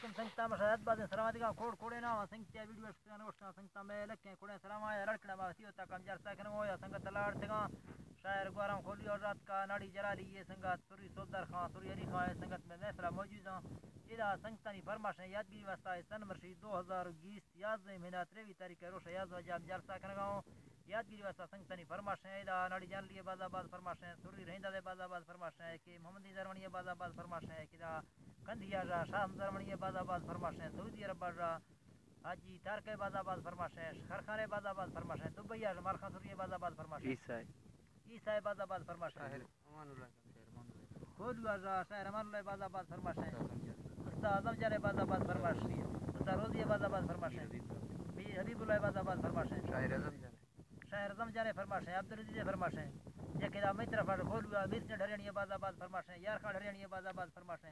علیکم سنگتا مشاہد بعد سلامتی کا کھوڑ کھوڑے نا سنگتا ویڈیو اسکان وشنا سنگتا میں لکھیں کھوڑے سلام آیا لڑکنا باسی ہوتا کم جار ساکن ہویا سنگت لاڑ تگا شاعر گوارم کھولی اور رات کا ناڑی جلالی یہ سنگت سوری سودر خان سوری علی خان سنگت میں محفلہ موجود ہوں ادا سنگتانی فرماشیں یادگیری واسطہ سن مرشید 2020 11 مہینہ 23 تاریخ روش یاز وجاب جار ساکن گاؤں یادگیری واسطہ سنگتانی فرماشیں ادا ناڑی جان لیے باز آباد فرماشیں سوری رہندہ دے باز آباد فرماشیں کہ محمدی درمنی باز آباد فرماشیں کہ کندھیا جا شاہ درمنی باز آباد فرماشیں سعودی عرب جا حاجی تارک باز آباد فرماشیں خرخانے باز آباد فرماشیں دبئی جا مالخان سوری باز آباد فرماشیں عیسائی باز آباد فرماشیں امان اللہ خود جا شاعر امان اللہ باز آباد فرماشیں استاد اعظم جارے باز آباد فرماشیں استاد روزی باز آباد فرماشیں حبیب اللہ باز آباد فرماشیں شاعر اعظم جارے فرماشیں عبدالعزیز فرماشیں یہ کہ میں طرف کھول میر سے ڈھرینی باز آباد فرماشیں یار خان ڈھرینی باز آباد فرماشیں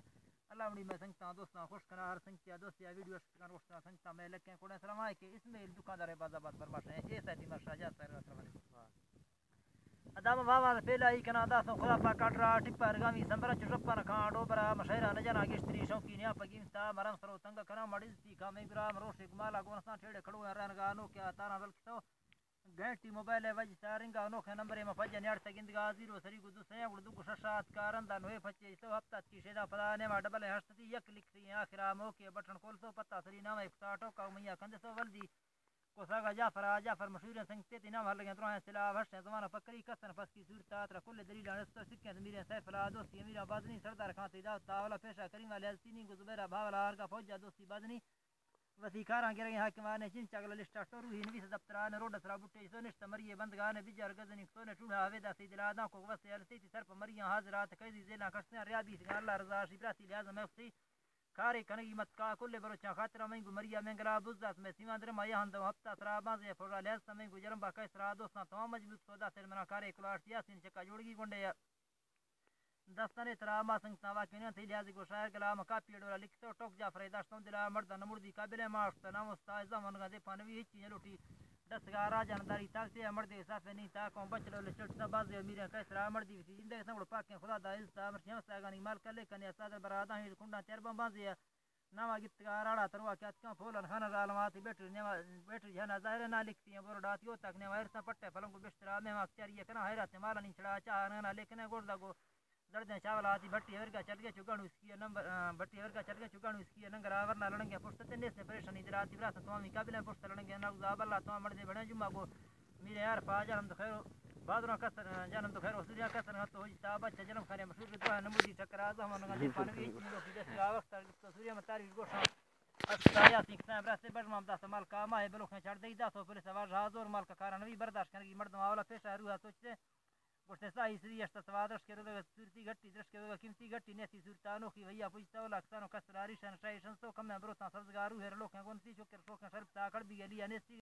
اللہ مڑی میں سنگتا دوستاں خوش کنا ہر سنگتا دوستیا ویڈیو اسکان وشنا سنگتا میں لکھیں کوڑے سلام آئے کہ اسماعیل دکاندار باز آباد فرماشیں اے سیدی مرشا جا سر السلام علیکم ادام بابا پہلا ہی کنا دا سو خدا پا کاٹرا ٹپر گامی سمبر چپن کھان ڈوبرا مشہرہ نجنا گشتری شوقی نیا پگیم تا مرم سرو تنگ کنا مڑی سی کا میں گرام روشی گمالا گونسا ٹھیڑے کھڑو رن گا نو کیا تارا ولکتو گھنٹی موبائل وج سارنگا نو کے نمبر میں فجن یار تگندگا 0 سری کو دوسرے اردو کو ششات کارندا نوے پچے سو ہفتہ کی شیدا فلا نے ما ڈبل ہستی یک لکھتی آخرا مو کے بٹن کول سو پتہ سری نام ایک ساٹو کا میاں کند سو ولدی کو ساگا جعفر مشہور سنگتے تینا ہر لگے درو سلا ہش زمانہ پکری کسن پس کی صورت تر کل دلیل است سکے میرے سیف لا دوستی میرا بازنی سردار خان تیدا تاولا پیشا کریم علی السینی کو زبیرہ بھاولا ہر کا فوجا دوستی بازنی وسی کاراں گرے حاکمان چین چگل لسٹا ٹورو ہی نویس دفتران روڈ سرا بوٹے سو نشت مری بندگان بجار گزنی سو نے ٹوڑا ودا سی دلادا کو وسی السی سر پر مریاں حاضرات قیدی زینا کشنے ریابی سی اللہ رضا شبراتی لازم مفتی کاری کنگی مت کا کل بروچا خاطر میں مریا منگلا بزدت میں سیمان در مایا ہند ہفتہ سرا باز فورا لہس میں گجرم با کسرا دوستاں تمام مجبوط سودا سر منا کارے کلاش یاسین چکا جوڑگی گونڈے دستانے تراما سنگتا واکنیاں تھی لحاظی کو شاعر کلام کاپی ڈورا لکھتو ٹوک جا فریداشتوں دلا مردہ نمردی قابل ماشتا نام استائزہ منگا دے پانوی ہچی نلوٹی دستگارا جانداری تاکتے مردے صافے نہیں تاکوں بچلو لچٹ سبازے میرے کسرا مردی وسی زندگی سنگڑ پاکیں خدا دا عزتا مرچیاں ساگانی مال کلے کنیا سادر براداں ہی کنڈا چرباں بازے ناما گتگاراڑا تروا کیا پھولن خانہ ظالمات بیٹری جھنا ظاہر نہ لکھتی ہیں بورڈات یو تک نے وائرتا پٹے پلنگ کو بسترا میں اختیاری کنا حیرت مالا نہیں چھڑا چاہ نہ لیکن گوڑ لگو دردیں چاولا آتی بھٹی ورگا چل گیا چگانو اس کی نمبر بھٹی ورگا چل گیا چگانو اس کی ننگر آورنا لڑنگے پشت تندے سے پریشانی دلاتی براسن تمامی قابلیں پشت لڑنگے نغزاب اللہ تمام مردے بڑھیں جمعہ کو میرے یار پا جانم تو خیر بادروں کسر جانم تو خیر وسوریا کسر ہاتھ ہوئی تا بچہ جنم خارے مشہور دعا نمودی ٹکر آزم نگا دی پانوی ہچ لو کی دس وقت سوریا متاری گوشا استایا سیکھتا براستے بجمام دا سمال کا ماہ بلوخیں چڑھ دئی دا سو پولیس آواز حاضر مال کا کارنوی برداشت کرنے کی مردم آولا پیشہ روحا سوچتے گوشتے ساہی سری اشتا سوادرش کے روگا سورتی گھٹی درش کے روگا قیمتی گھٹی نیسی سورتانو کی ویا پوچھتا ولا اکسانو کسر آریشن شایشن سو کم میں بروتاں سبزگارو ہیر لوکیں گونسی چکر شوکیں شرپتا کڑ بھی گلی نیسی